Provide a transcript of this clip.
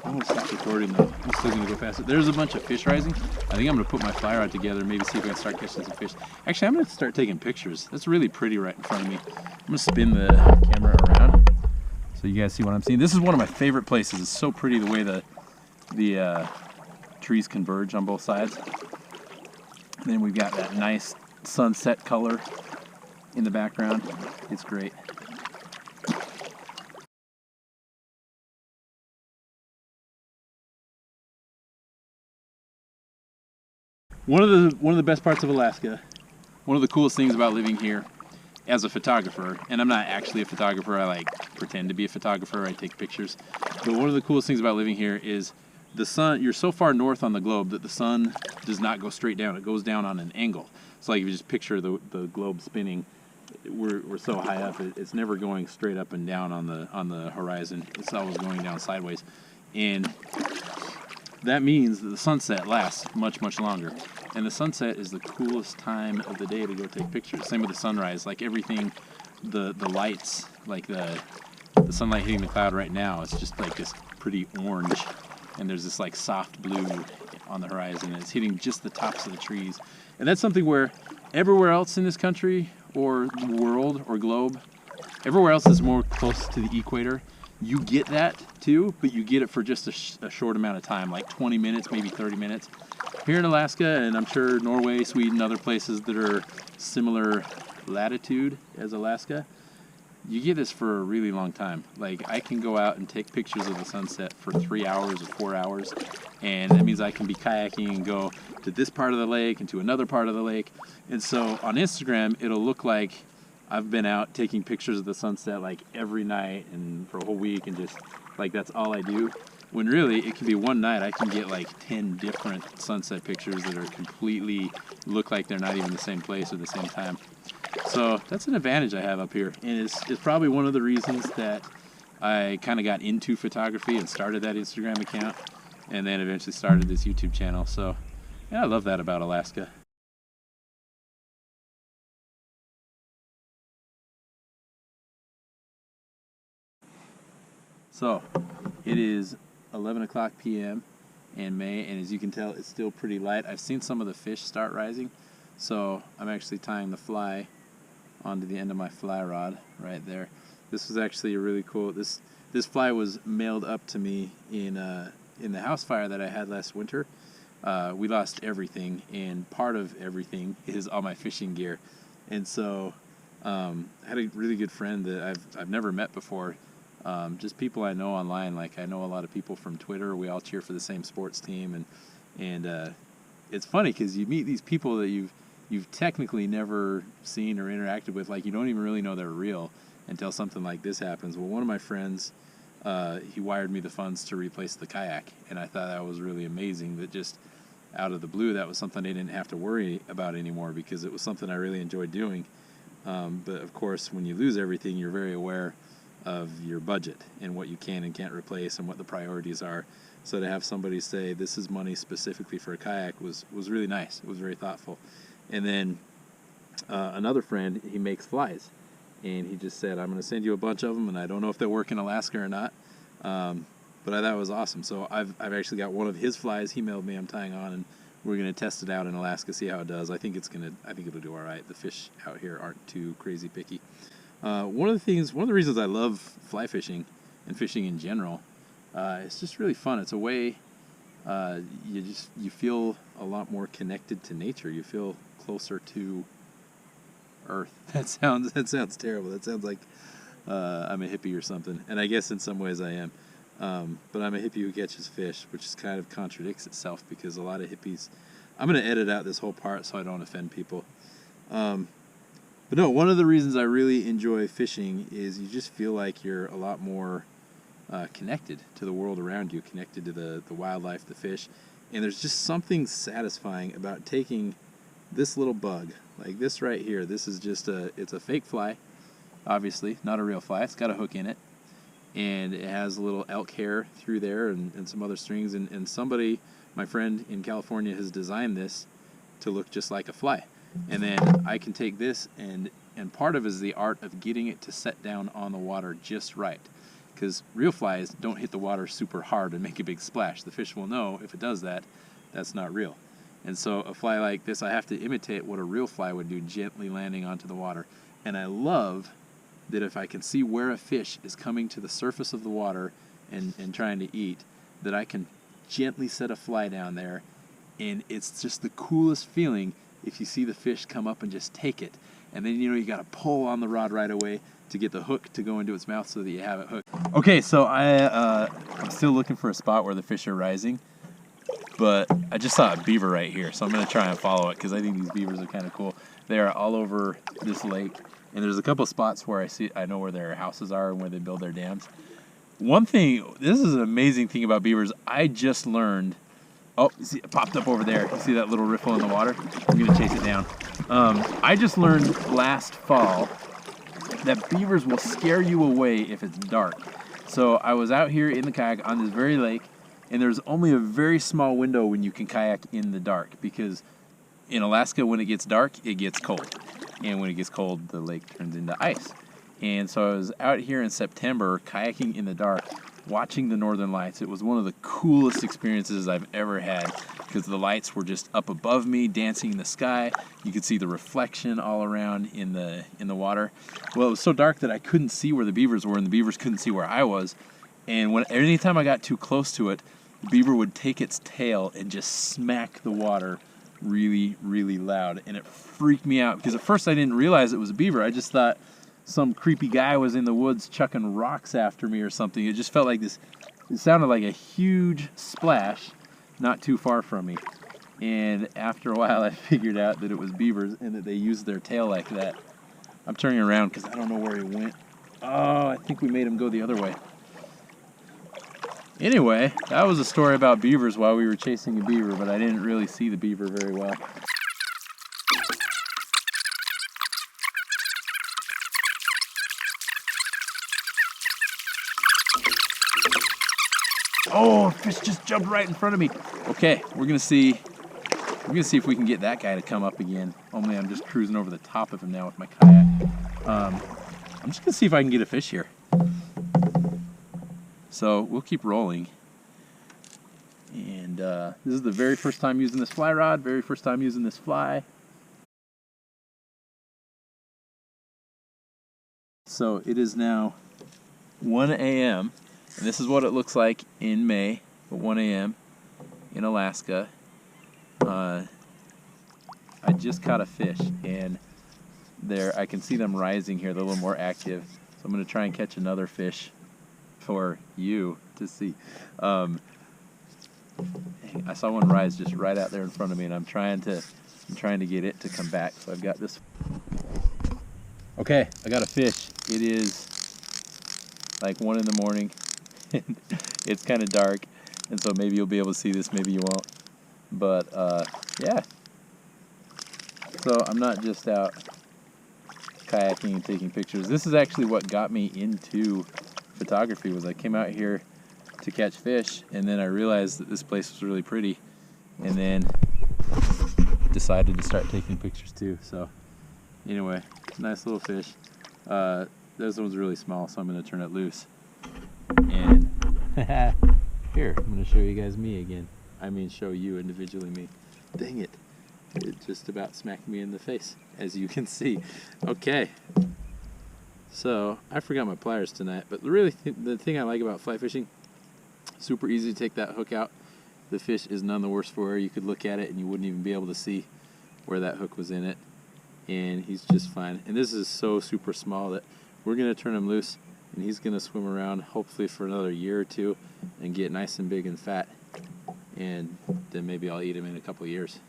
I'm gonna stop recording though. I'm still gonna go past it. There's a bunch of fish rising. I think I'm gonna put my fly rod together, maybe see if I can start catching some fish. Actually, I'm gonna start taking pictures. That's really pretty right in front of me. I'm gonna spin the camera around so you guys see what I'm seeing. This is one of my favorite places. It's so pretty the way the trees converge on both sides. And then we've got that nice sunset color in the background. It's great. One of the best parts of Alaska, one of the coolest things about living here as a photographer, and I'm not actually a photographer, I like pretend to be a photographer, I take pictures, but one of the coolest things about living here is the sun. You're so far north on the globe that the sun does not go straight down, it goes down on an angle. So like if you just picture the globe spinning, we're so high up, it's never going straight up and down on the horizon, it's always going down sideways. And that means that the sunset lasts much, much longer. And the sunset is the coolest time of the day to go take pictures. Same with the sunrise. Like everything, the lights, like the sunlight hitting the cloud right now, it's just like this pretty orange. And there's this like soft blue on the horizon. And it's hitting just the tops of the trees. And that's something where everywhere else in this country or the world or globe, everywhere else is more close to the equator. You get that too, but you get it for just a short amount of time, like 20 minutes, maybe 30 minutes. Here in Alaska, and I'm sure Norway, Sweden, other places that are similar latitude as Alaska, you get this for a really long time. Like I can go out and take pictures of the sunset for 3 hours or 4 hours, and that means I can be kayaking and go to this part of the lake and to another part of the lake. And so on Instagram, it'll look like I've been out taking pictures of the sunset like every night and for a whole week, and just like that's all I do. When really it can be one night I can get like 10 different sunset pictures that are completely look like they're not even the same place at the same time. So that's an advantage I have up here, and it's probably one of the reasons that I kind of got into photography and started that Instagram account, and then eventually started this YouTube channel. So yeah, I love that about Alaska. So it is 11 o'clock p.m. in May, and as you can tell, it's still pretty light. I've seen some of the fish start rising, so I'm actually tying the fly onto the end of my fly rod right there. This was actually a really cool, this fly was mailed up to me in the house fire that I had last winter. We lost everything, and part of everything is all my fishing gear. And so I had a really good friend that I've never met before. Just people I know online. Like I know a lot of people from Twitter. We all cheer for the same sports team, and it's funny because you meet these people that you've technically never seen or interacted with. Like you don't even really know they're real until something like this happens. Well, one of my friends, he wired me the funds to replace the kayak, and I thought that was really amazing. That just out of the blue, that was something I didn't have to worry about anymore because it was something I really enjoyed doing. But of course, when you lose everything, you're very aware of your budget and what you can and can't replace and what the priorities are. So to have somebody say this is money specifically for a kayak was really nice. It was very thoughtful. And then another friend, he makes flies, and he just said, I'm going to send you a bunch of them, and I don't know if they'll work in Alaska or not, but I thought it was awesome. So I've actually got one of his flies he mailed me I'm tying on, and we're going to test it out in Alaska, see how it does. I think it'll do all right. The fish out here aren't too crazy picky. One of the reasons I love fly fishing and fishing in general, it's just really fun. It's a way you feel a lot more connected to nature. You feel closer to Earth. That sounds terrible. That sounds like I'm a hippie or something. And I guess in some ways I am. But I'm a hippie who catches fish, which kind of contradicts itself because a lot of hippies. I'm going to edit out this whole part so I don't offend people. But no, one of the reasons I really enjoy fishing is you just feel like you're a lot more connected to the world around you, connected to the wildlife, the fish. And there's just something satisfying about taking this little bug, like this right here. This is just it's a fake fly, obviously, not a real fly. It's got a hook in it, and it has a little elk hair through there and some other strings. And somebody, my friend in California, has designed this to look just like a fly. And then I can take this, and part of it is the art of getting it to set down on the water just right. because real flies don't hit the water super hard and make a big splash. The fish will know if it does that, that's not real. And so a fly like this, I have to imitate what a real fly would do, gently landing onto the water. And I love that if I can see where a fish is coming to the surface of the water and trying to eat, that I can gently set a fly down there, and it's just the coolest feeling if you see the fish come up and just take it. And then, you got to pull on the rod right away to get the hook to go into its mouth so that you have it hooked. Okay, so I'm still looking for a spot where the fish are rising, but I just saw a beaver right here, so I'm going to try and follow it because I think these beavers are kind of cool. They are all over this lake, and there's a couple spots where I know where their houses are and where they build their dams. One thing, this is an amazing thing about beavers, I just learned. Oh, you see, it popped up over there. You see that little riffle in the water? I'm going to chase it down. I just learned last fall that beavers will scare you away if it's dark. So I was out here in the kayak on this very lake, and there's only a very small window when you can kayak in the dark, because in Alaska, when it gets dark, it gets cold. And when it gets cold, the lake turns into ice. And so I was out here in September kayaking in the dark, watching the northern lights. It was one of the coolest experiences I've ever had, because the lights were just up above me, dancing in the sky. You could see the reflection all around in the water. Well, it was so dark that I couldn't see where the beavers were, and the beavers couldn't see where I was. And anytime I got too close to it, the beaver would take its tail and just smack the water really, really loud. And it freaked me out, because at first I didn't realize it was a beaver. I just thought some creepy guy was in the woods chucking rocks after me or something. It just felt like this, it sounded like a huge splash not too far from me. And after a while I figured out that it was beavers and that they used their tail like that. I'm turning around because I don't know where he went. Oh, I think we made him go the other way. Anyway, that was a story about beavers while we were chasing a beaver, but I didn't really see the beaver very well. Oh, a fish just jumped right in front of me. Okay, we're gonna see if we can get that guy to come up again. Only I'm just cruising over the top of him now with my kayak. I'm just gonna see if I can get a fish here. So we'll keep rolling. And this is the very first time using this fly rod, very first time using this fly. So it is now 1 a.m. and this is what it looks like in May at 1 a.m. in Alaska. I just caught a fish, and I can see them rising here. They're a little more active. So I'm going to try and catch another fish for you to see. I saw one rise just right out there in front of me, and I'm trying to get it to come back. So I've got this. Okay, I got a fish. It is like 1 in the morning. It's kind of dark, and so maybe you'll be able to see this, maybe you won't. But yeah. So I'm not just out kayaking and taking pictures. This is actually what got me into photography. Was I came out here to catch fish, and then I realized that this place was really pretty, and then decided to start taking pictures too. So anyway, nice little fish. This one's really small, so I'm going to turn it loose. And here, I'm going to show you guys me again. I mean, show you individually me. Dang it. It just about smacked me in the face, as you can see. Okay. So, I forgot my pliers tonight, but really the thing I like about fly fishing, super easy to take that hook out. The fish is none the worse for it. You could look at it and you wouldn't even be able to see where that hook was in it. And he's just fine. And this is so super small that we're going to turn him loose, and he's going to swim around hopefully for another year or two and get nice and big and fat. And then maybe I'll eat him in a couple years.